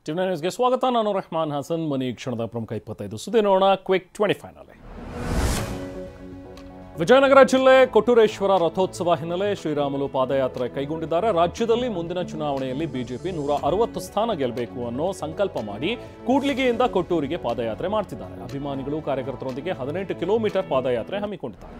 ಟಿವಿ9 ನ್ಯೂಸ್ಗೆ ಸ್ವಾಗತ. ನಾನು ರೆಹಮಾನ್ ಹಸನ್. ಮನಿ ಕ್ಷಣದ ಪ್ರಮುಖ 25 ಸುದ್ದಿ ನೋಡೋಣ. ಕ್ವಿಕ್ 25 ನಲ್ಲಿ ವಿಜಯನಗರ ಜಿಲ್ಲೆ ಕೊಟ್ಟೂರೇಶ್ವರ ರಥೋತ್ಸವ ಹಿನ್ನೆಲೆ ಶ್ರೀರಾಮುಲು ಪಾದಯಾತ್ರೆ ಕೈಗೊಂಡಿದ್ದಾರೆ. ರಾಜ್ಯದಲ್ಲಿ ಮುಂದಿನ ಚುನಾವಣೆಯಲ್ಲಿ ಬಿಜೆಪಿ 160 ಸ್ಥಾನ ಗೆಲ್ಲಬೇಕು ಅನ್ನೋ ಸಂಕಲ್ಪ ಮಾಡಿ ಕೂಡ್ಲಿಗಿಯಿಂದ ಕೊಟ್ಟೂರಿಗೆ ಪಾದಯಾತ್ರೆ ಮಾಡ್ತಿದ್ದಾರೆ. ಅಭಿಮಾನಿಗಳು ಕಾರ್ಯಕರ್ತರೊಂದಿಗೆ 18 ಕಿಲೋಮೀಟರ್ ಪಾದಯಾತ್ರೆ ಹಮ್ಮಿಕೊಂಡಿದ್ದಾರೆ.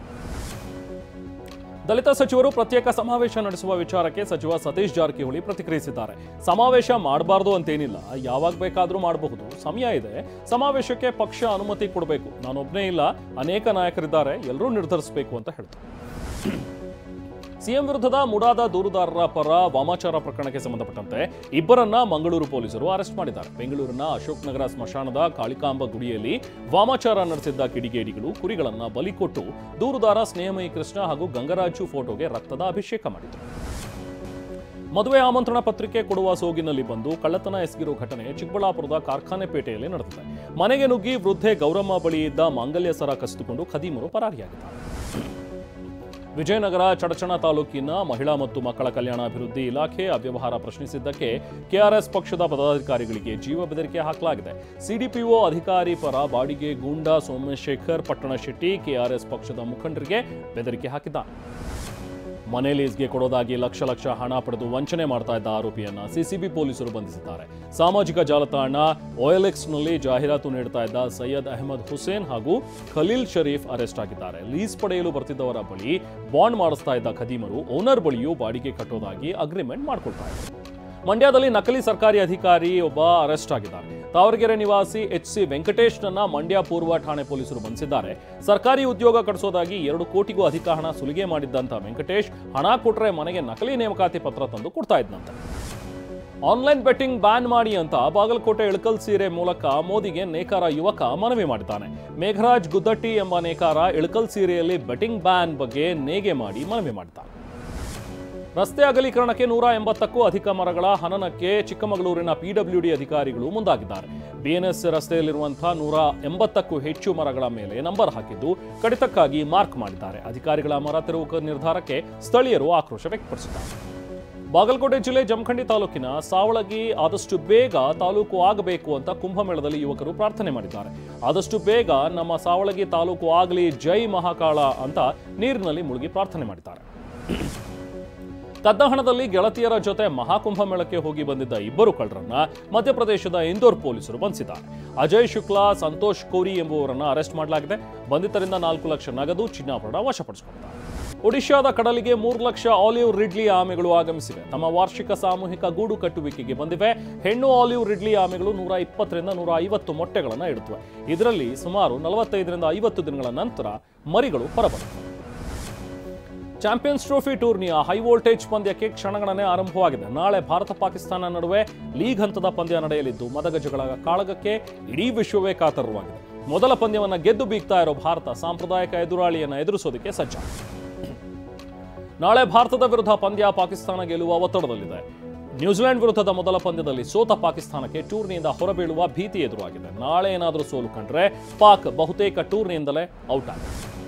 ದಲಿತ ಸಚಿವರು ಪ್ರತ್ಯೇಕ ಸಮಾವೇಶ ನಡೆಸುವ ವಿಚಾರಕ್ಕೆ ಸಚಿವ ಸತೀಶ್ ಜಾರಕಿಹೊಳಿ ಪ್ರತಿಕ್ರಿಯಿಸಿದ್ದಾರೆ. ಸಮಾವೇಶ ಮಾಡಬಾರ್ದು ಅಂತೇನಿಲ್ಲ, ಯಾವಾಗ ಬೇಕಾದರೂ ಮಾಡಬಹುದು, ಸಮಯ ಇದೆ. ಸಮಾವೇಶಕ್ಕೆ ಪಕ್ಷ ಅನುಮತಿ ಕೊಡಬೇಕು. ನಾನೊಬ್ಬನೇ ಇಲ್ಲ, ಅನೇಕ ನಾಯಕರಿದ್ದಾರೆ, ಎಲ್ಲರೂ ನಿರ್ಧರಿಸಬೇಕು ಅಂತ ಹೇಳ್ತಾರೆ. ಸಿಎಂ ವಿರುದ್ಧದ ಮುಡಾದ ದೂರುದಾರರ ಪರ ವಾಮಾಚಾರ ಪ್ರಕರಣಕ್ಕೆ ಸಂಬಂಧಪಟ್ಟಂತೆ ಇಬ್ಬರನ್ನ ಮಂಗಳೂರು ಪೊಲೀಸರು ಅರೆಸ್ಟ್ ಮಾಡಿದ್ದಾರೆ. ಬೆಂಗಳೂರಿನ ಅಶೋಕ್ ನಗರ ಸ್ಮಶಾನದ ಕಾಳಿಕಾಂಬ ಗುಡಿಯಲ್ಲಿ ವಾಮಾಚಾರ ನಡೆಸಿದ್ದ ಕಿಡಿಗೇಡಿಗಳು ಕುರಿಗಳನ್ನ ಬಲಿ ಕೊಟ್ಟು ದೂರುದಾರ ಸ್ನೇಹಮಯಿ ಕೃಷ್ಣ ಹಾಗೂ ಗಂಗರಾಜು ಫೋಟೋಗೆ ರಕ್ತದ ಅಭಿಷೇಕ ಮಾಡಿದರು. ಮದುವೆ ಆಮಂತ್ರಣ ಪತ್ರಿಕೆ ಕೊಡುವ ಸೋಗಿನಲ್ಲಿ ಬಂದು ಕಳ್ಳತನ ಎಸಗಿರೋ ಘಟನೆ ಚಿಕ್ಕಬಳ್ಳಾಪುರದ ಕಾರ್ಖಾನೆ ಪೇಟೆಯಲ್ಲಿ ನಡೆದಿದೆ. ಮನೆಗೆ ನುಗ್ಗಿ ವೃದ್ಧೆ ಗೌರಮ್ಮ ಬಳಿ ಇದ್ದ ಮಾಂಗಲ್ಯ ಸರ ಕಸಿದುಕೊಂಡು ಖದೀಮರು ಪರಾರಿಯಾಗಿದ್ದಾರೆ. ವಿಜಯನಗರ ಚಡಚಣ ತಾಲೂಕಿನ ಮಹಿಳಾ ಮತ್ತು ಮಕ್ಕಳ ಕಲ್ಯಾಣ ಅಭಿವೃದ್ಧಿ ಇಲಾಖೆ ಅವ್ಯವಹಾರ ಪ್ರಶ್ನಿಸಿದ್ದಕ್ಕೆ ಕೆಆರ್ಎಸ್ ಪಕ್ಷದ ಪದಾಧಿಕಾರಿಗಳಿಗೆ ಜೀವ ಬೆದರಿಕೆ ಹಾಕಲಾಗಿದೆ. ಸಿಡಿಪಿಒ ಅಧಿಕಾರಿ ಪರ ಬಾಡಿಗೆ ಗೂಂಡಾ ಸೋಮಶೇಖರ್ ಪಟ್ಟಣಶೆಟ್ಟಿ ಕೆಆರ್ಎಸ್ ಪಕ್ಷದ ಮುಖಂಡರಿಗೆ ಬೆದರಿಕೆ ಹಾಕಿದ್ದಾರೆ. ಮನೆ ಲೀಸ್ಗೆ ಕೊಡೋದಾಗಿ ಲಕ್ಷ ಹಣ ಪಡೆದು ವಂಚನೆ ಮಾಡ್ತಾ ಇದ್ದ ಆರೋಪಿಯನ್ನ ಸಿಸಿಬಿ ಪೊಲೀಸರು ಬಂಧಿಸಿದ್ದಾರೆ. ಸಾಮಾಜಿಕ ಜಾಲತಾಣ OLX-ನಲ್ಲಿ ಜಾಹೀರಾತು ನೀಡ್ತಾ ಇದ್ದ ಸೈಯದ್ ಅಹಮದ್ ಹುಸೇನ್ ಹಾಗೂ ಖಲೀಲ್ ಶರೀಫ್ ಅರೆಸ್ಟ್ ಆಗಿದ್ದಾರೆ. ಲೀಸ್ ಪಡೆಯಲು ಬರ್ತಿದ್ದವರ ಬಳಿ ಬಾಂಡ್ ಮಾಡಿಸ್ತಾ ಇದ್ದ ಖದೀಮರು ಓನರ್ ಬಳಿಯೂ ಬಾಡಿಗೆ ಕಟ್ಟೋದಾಗಿ ಅಗ್ರಿಮೆಂಟ್ ಮಾಡ್ಕೊಳ್ತಾ ಇದ್ದಾರೆ. ಮಂಡ್ಯದಲ್ಲಿ ನಕಲಿ ಸರ್ಕಾರಿ ಅಧಿಕಾರಿ ಒಬ್ಬ ಅರೆಸ್ಟ್ ಆಗಿದ್ದಾರೆ. ತಾವರಗೆರೆ ನಿವಾಸಿ HC ವೆಂಕಟೇಶ್ನನ್ನ ಮಂಡ್ಯ ಪೂರ್ವ ಠಾಣೆ ಪೊಲೀಸರು ಬಂಧಿಸಿದ್ದಾರೆ. ಸರ್ಕಾರಿ ಉದ್ಯೋಗ ಕಟ್ಟಿಸೋದಾಗಿ 2 ಕೋಟಿಗೂ ಅಧಿಕ ಹಣ ಸುಲಿಗೆ ಮಾಡಿದ್ದಂತ ವೆಂಕಟೇಶ್ ಹಣ ಕೊಟ್ರೆ ಮನೆಗೆ ನಕಲಿ ನೇಮಕಾತಿ ಪತ್ರ ತಂದು ಕೊಡ್ತಾ ಇದ್ದಂತೆ. ಆನ್ಲೈನ್ ಬೆಟ್ಟಿಂಗ್ ಬ್ಯಾನ್ ಮಾಡಿ ಅಂತ ಬಾಗಲಕೋಟೆ ಇಳಕಲ್ ಸೀರೆ ಮೂಲಕ ಮೋದಿಗೆ ನೇಕಾರ ಯುವಕ ಮನವಿ ಮಾಡಿದ್ದಾನೆ. ಮೇಘರಾಜ್ ಗುದ್ದಟ್ಟಿ ಎಂಬ ನೇಕಾರ ಇಳಕಲ್ ಸೀರೆಯಲ್ಲಿ ಬೆಟ್ಟಿಂಗ್ ಬ್ಯಾನ್ ಬಗ್ಗೆ ನೇಗೆ ಮಾಡಿ ಮನವಿ ಮಾಡಿದ್ದಾನೆ. ರಸ್ತೆ ಅಗಲೀಕರಣಕ್ಕೆ 180ಕ್ಕೂ ಅಧಿಕ ಮರಗಳ ಹನನಕ್ಕೆ ಚಿಕ್ಕಮಗಳೂರಿನ PWD ಅಧಿಕಾರಿಗಳು ಮುಂದಾಗಿದ್ದಾರೆ. BNS ರಸ್ತೆಯಲ್ಲಿರುವಂತಹ 180ಕ್ಕೂ ಹೆಚ್ಚು ಮರಗಳ ಮೇಲೆ ನಂಬರ್ ಹಾಕಿದ್ದು ಕಡಿತಕ್ಕಾಗಿ ಮಾರ್ಕ್ ಮಾಡಿದ್ದಾರೆ. ಅಧಿಕಾರಿಗಳ ಮರ ತೆರವು ನಿರ್ಧಾರಕ್ಕೆ ಸ್ಥಳೀಯರು ಆಕ್ರೋಶ ವ್ಯಕ್ತಪಡಿಸಿದ್ದಾರೆ. ಬಾಗಲಕೋಟೆ ಜಿಲ್ಲೆ ಜಮಖಂಡಿ ತಾಲೂಕಿನ ಸಾವಳಗಿ ಆದಷ್ಟು ಬೇಗ ತಾಲೂಕು ಆಗಬೇಕು ಅಂತ ಕುಂಭಮೇಳದಲ್ಲಿ ಯುವಕರು ಪ್ರಾರ್ಥನೆ ಮಾಡಿದ್ದಾರೆ. ಆದಷ್ಟು ಬೇಗ ನಮ್ಮ ಸಾವಳಗಿ ತಾಲೂಕು ಆಗಲಿ, ಜೈ ಮಹಾಕಾಳ ಅಂತ ನೀರಿನಲ್ಲಿ ಮುಳುಗಿ ಪ್ರಾರ್ಥನೆ ಮಾಡಿದ್ದಾರೆ. ಕದ್ದ ಹಣದಲ್ಲಿ ಗೆಳತಿಯರ ಜೊತೆ ಮಹಾಕುಂಭಮೇಳಕ್ಕೆ ಹೋಗಿ ಬಂದಿದ್ದ ಇಬ್ಬರು ಕಳ್ಳರನ್ನ ಮಧ್ಯಪ್ರದೇಶದ ಇಂದೋರ್ ಪೊಲೀಸರು ಬಂಧಿಸಿದ್ದಾರೆ. ಅಜಯ್ ಶುಕ್ಲಾ, ಸಂತೋಷ್ ಕೋರಿ ಎಂಬುವರನ್ನ ಅರೆಸ್ಟ್ ಮಾಡಲಾಗಿದೆ. ಬಂಧಿತರಿಂದ 4 ಲಕ್ಷ ನಗದು, ಚಿನ್ನಾಭರಣ ವಶಪಡಿಸಿಕೊಂಡಿದ್ದಾರೆ. ಒಡಿಶಾದ ಕಡಲಿಗೆ 3 ಲಕ್ಷ ಆಲಿವ್ ರಿಡ್ಲಿ ಆಮೆಗಳು ಆಗಮಿಸಿವೆ. ತಮ್ಮ ವಾರ್ಷಿಕ ಸಾಮೂಹಿಕ ಗೂಡು ಕಟ್ಟುವಿಕೆಗೆ ಬಂದಿವೆ. ಹೆಣ್ಣು ಆಲಿವ್ ರಿಡ್ಲಿ ಆಮೆಗಳು 120ರಿಂದ 150 ಮೊಟ್ಟೆಗಳನ್ನು ಇಡುತ್ತವೆ. ಇದರಲ್ಲಿ ಸುಮಾರು 45ರಿಂದ 50 ದಿನಗಳ ನಂತರ ಮರಿಗಳು ಹೊರಬರುತ್ತವೆ. ಚಾಂಪಿಯನ್ಸ್ ಟ್ರೋಫಿ ಟೂರ್ನಿಯ ಹೈ ವೋಲ್ಟೇಜ್ ಪಂದ್ಯಕ್ಕೆ ಕ್ಷಣಗಣನೆ ಆರಂಭವಾಗಿದೆ. ನಾಳೆ ಭಾರತ ಪಾಕಿಸ್ತಾನ ನಡುವೆ ಲೀಗ್ ಹಂತದ ಪಂದ್ಯ ನಡೆಯಲಿದ್ದು ಮದಗಜಗಳ ಕಾಳಗಕ್ಕೆ ಇಡೀ ವಿಶ್ವವೇ ಕಾತರವಾಗಿದೆ. ಮೊದಲ ಪಂದ್ಯವನ್ನು ಗೆದ್ದು ಬೀಗ್ತಾ ಇರೋ ಭಾರತ ಸಾಂಪ್ರದಾಯಿಕ ಎದುರಾಳಿಯನ್ನು ಎದುರಿಸೋದಕ್ಕೆ ಸಜ್ಜಾಗಿದೆ. ನಾಳೆ ಭಾರತದ ವಿರುದ್ಧ ಪಂದ್ಯ ಪಾಕಿಸ್ತಾನ ಗೆಲ್ಲುವ ಒತ್ತಡದಲ್ಲಿದೆ. ನ್ಯೂಜಿಲೆಂಡ್ ವಿರುದ್ಧದ ಮೊದಲ ಪಂದ್ಯದಲ್ಲಿ ಸೋತ ಪಾಕಿಸ್ತಾನಕ್ಕೆ ಟೂರ್ನಿಯಿಂದ ಹೊರಬೀಳುವ ಭೀತಿ ಎದುರಾಗಿದೆ. ನಾಳೆ ಏನಾದರೂ ಸೋಲು ಕಂಡ್ರೆ ಪಾಕ್ ಬಹುತೇಕ ಟೂರ್ನಿಯಿಂದಲೇ ಔಟ್ ಆಗಿದೆ.